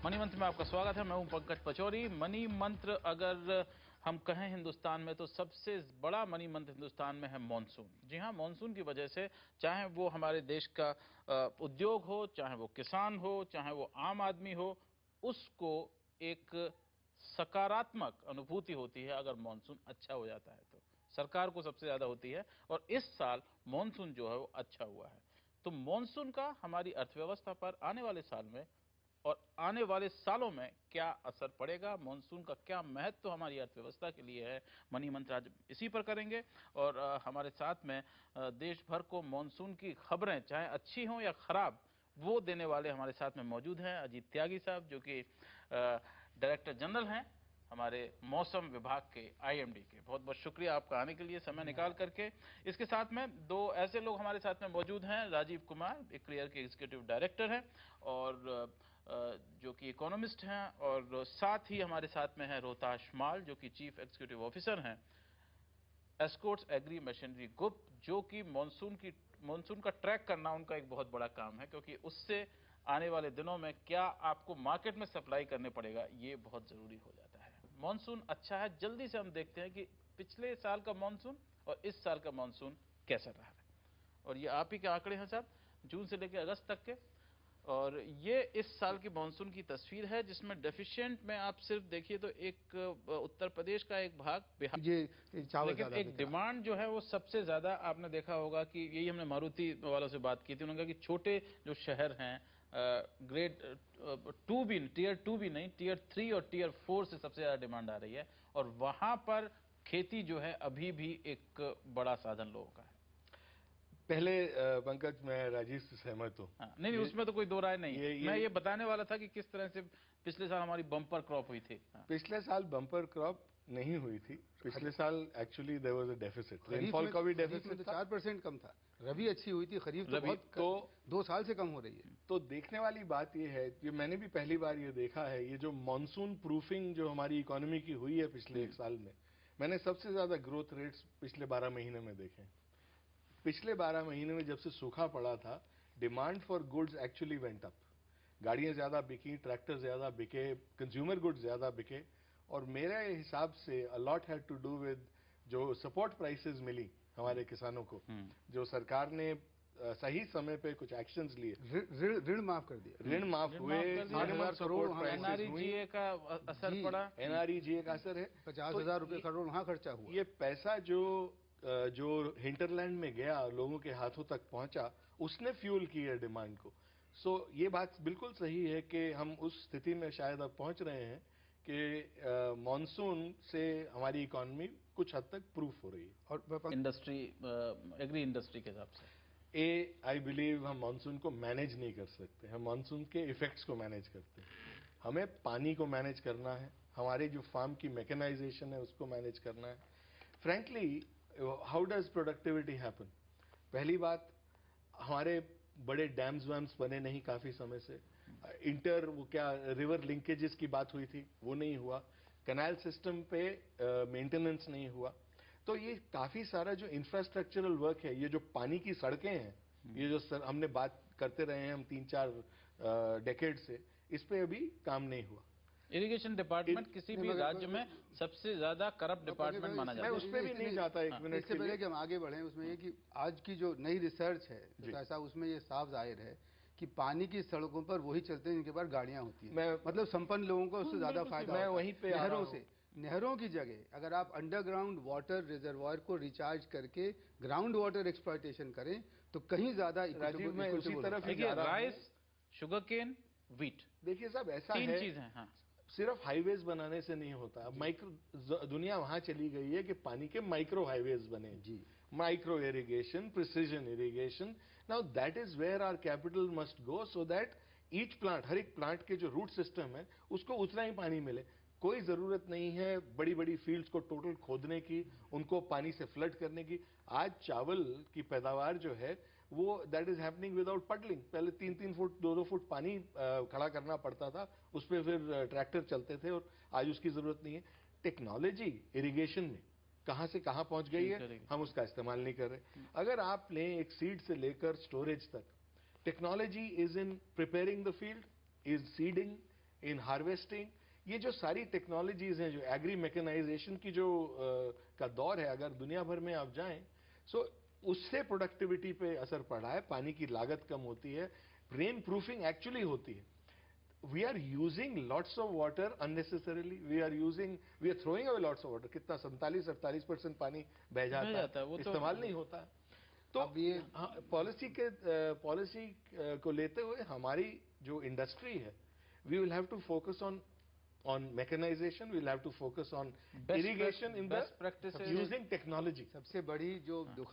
Money मंत्र में आपका स्वागत है। मैं हूं पंकज पचौरी। मनी मंत्र अगर हम कहें हिंदुस्तान में तो सबसे बड़ा मनी मंत्र हिंदुस्तान में है मॉनसून। जी हां, मॉनसून की वजह से चाहे वो हमारे देश का उद्योग हो, चाहे वो किसान हो, चाहे वो आम आदमी हो, उसको एक सकारात्मक अनुभूति होती है अगर मॉनसून अच्छा हो जाता है तो। सरकार को सबसे ज्यादा होती है और इस साल मॉनसून जो है वो अच्छा हुआ है। तो मॉनसून का हमारी अर्थव्यवस्था पर आने वाले साल में और आने वाले सालों में क्या असर पड़ेगा, मॉनसून का क्या महत्व हमारी अर्थव्यवस्था के लिए है, मनी मंत्र आज इसी पर करेंगे। और हमारे साथ में देश भर को मॉनसून की खबरें चाहे अच्छी हों या खराब वो देने वाले हमारे साथ में मौजूद हैं। अजीत त्यागी साहब जो कि डायरेक्टर जनरल हैं हमारे मौसम विभाग के, आईएमडी के। बहुत बहुत शुक्रिया आपका आने के लिए, समय निकाल करके। इसके साथ में दो ऐसे लोग हमारे साथ में मौजूद हैं। राजीव कुमार इक्रियर के एग्जीक्यूटिव डायरेक्टर हैं और जो कि इकोनॉमिस्ट हैं, और साथ ही हमारे साथ में है रोहताश माल जो कि चीफ एग्जीक्यूटिव ऑफिसर हैं एस्कॉर्ट्स एग्री मशीनरी ग्रुप, जो कि मॉनसून का ट्रैक करना उनका एक बहुत बड़ा काम है, क्योंकि उससे आने वाले दिनों में क्या आपको मार्केट में सप्लाई करने पड़ेगा ये बहुत जरूरी हो जाता है। मॉनसून अच्छा है, जल्दी से हम देखते हैं कि पिछले साल का मॉनसून और इस साल का मॉनसून कैसा रहा है। और ये आप ही के आंकड़े हैं साहब, जून से लेकर अगस्त तक के, और ये इस साल की मानसून की तस्वीर है जिसमें डेफिशिएंट में आप सिर्फ देखिए तो एक उत्तर प्रदेश का एक भाग, बिहार, लेकिन एक डिमांड जो है वो सबसे ज्यादा आपने देखा होगा कि यही हमने मारुति वालों से बात की थी, उन्होंने कहा कि छोटे जो शहर हैं ग्रेड 2 भी, टियर 2 भी नहीं, टियर 3 और टियर 4 से सबसे ज्यादा डिमांड आ रही है, और वहां पर खेती जो है अभी भी एक बड़ा साधन लोगों का है। पहले पंकज, मैं राजीव से सहमत हूँ। नहीं, उसमें तो कोई दो राय नहीं है। मैं ये बताने वाला था कि किस तरह से पिछले साल हमारी बम्पर क्रॉप हुई थी। पिछले साल बम्पर क्रॉप नहीं हुई थी। पिछले साल actually there was a deficit, rainfall का भी डेफिसिट था, 4% कम था। रबी अच्छी हुई थी, खरीफ तो बहुत 2 साल से कम हो रही है। तो देखने वाली बात ये है, ये मैंने भी पहली बार ये देखा है, ये जो मॉनसून प्रूफिंग जो हमारी इकोनॉमी की हुई है पिछले 1 साल में, मैंने सबसे ज्यादा ग्रोथ रेट्स पिछले 12 महीने में देखे। पिछले 12 महीने में जब से सूखा पड़ा था, demand for goods actually went up. गाड़ियां ज्यादा बिकी, ट्रैक्टर ज्यादा बिके, कंज्यूमर गुड्स ज्यादा बिके, और मेरे हिसाब से a lot had to do with जो सपोर्ट प्राइसेस मिली हमारे किसानों को, जो सरकार ने सही समय पे कुछ एक्शंस लिए, ऋण माफ कर दिया, ऋण माफ हुए, मिनिमम सपोर्ट प्राइसेस, एनआरईजीए का असर पड़ा, एनआरईजीए का असर है, 50,000 रुपए करोड़ वहां खर्चा हुआ। ये पैसा जो हिंटरलैंड में गया, लोगों के हाथों तक पहुंचा, उसने फ्यूल की है डिमांड को। सो ये बात बिल्कुल सही है कि हम उस स्थिति में शायद अब पहुंच रहे हैं कि मॉनसून से हमारी इकोनॉमी कुछ हद तक प्रूफ हो रही है। और इंडस्ट्री, एग्री इंडस्ट्री के हिसाब से आई बिलीव हम मॉनसून को मैनेज नहीं कर सकते, हम मॉनसून के इफेक्ट्स को मैनेज करते हैं। हमें पानी को मैनेज करना है, हमारी जो फार्म की मैकेनाइजेशन है उसको मैनेज करना है। Frankly, how does productivity happen? पहली बात, हमारे बड़े डैम्स वैम्स बने नहीं काफी समय से, वो क्या रिवर लिंकेजेस की बात हुई थी वो नहीं हुआ, कैनाल सिस्टम पे मेंटेनेंस नहीं हुआ। तो ये काफी सारा जो इंफ्रास्ट्रक्चरल वर्क है, ये जो पानी की सड़कें हैं, ये जो हमने बात करते रहे हैं हम 3-4 डेकेड से, इस पे अभी काम नहीं हुआ। इरिगेशन डिपार्टमेंट किसी भी राज्य में सबसे ज्यादा करप्ट डिपार्टमेंट माना जाता है। मैं उस पर भी नहीं जाता एक मिनट इससे पहले कि हम आगे बढ़े, उसमें ये कि आज की जो नई रिसर्च है तो ऐसा उसमें ये साफ जाहिर है कि पानी की सड़कों पर वही चलते हैं जिनके पास गाड़ियां होती हैं। मतलब संपन्न लोगों को उससे ज्यादा फायदा मैं वहीं पे नहरों से, नहरों की जगह अगर आप अंडरग्राउंड वाटर रिजर्वायर को रिचार्ज करके ग्राउंड वाटर एक्सप्लॉयटेशन करें तो कहीं ज्यादा उसी तरफ राइस, शुगर केन, व्हीट, देखिए साहब ऐसा तीन है, चीज है। हाँ, सिर्फ हाईवेज बनाने से नहीं होता। दुनिया वहां चली गई है कि पानी के माइक्रो हाईवेज बने जी, micro irrigation, precision irrigation. Now that is where our capital must go, so that each plant, हर एक प्लांट के जो रूट सिस्टम है उसको उतना ही पानी मिले। कोई जरूरत नहीं है बड़ी बड़ी फील्ड्स को टोटल खोदने की, उनको पानी से फ्लड करने की। आज चावल की पैदावार जो है वो that is happening without puddling. पहले 3-3 फुट 2-2 फुट पानी खड़ा करना पड़ता था, उस पर फिर ट्रैक्टर चलते थे, और आज उसकी जरूरत नहीं है। टेक्नोलॉजी इरिगेशन में कहां से कहां पहुंच गई है, हम उसका इस्तेमाल नहीं कर रहे। अगर आप लें एक सीड से लेकर स्टोरेज तक, technology is in preparing the field, is seeding, in harvesting, ये जो सारी टेक्नोलॉजीज हैं, जो एग्री मैकेनाइजेशन की जो का दौर है, अगर दुनिया भर में आप जाएं, सो उससे प्रोडक्टिविटी पे असर पड़ा है, पानी की लागत कम होती है, रेन प्रूफिंग एक्चुअली होती है. We are using lots of water unnecessarily. We are throwing away lots of water. कितना 47-48% पानी बह जाता है, वो इस्तेमाल नहीं होता है. तो अब ये पॉलिसी को लेते हुए हमारी जो इंडस्ट्री है, we will have to focus on mechanization. We will have to focus on irrigation in the using technology. सबसे बड़ी जो दुखद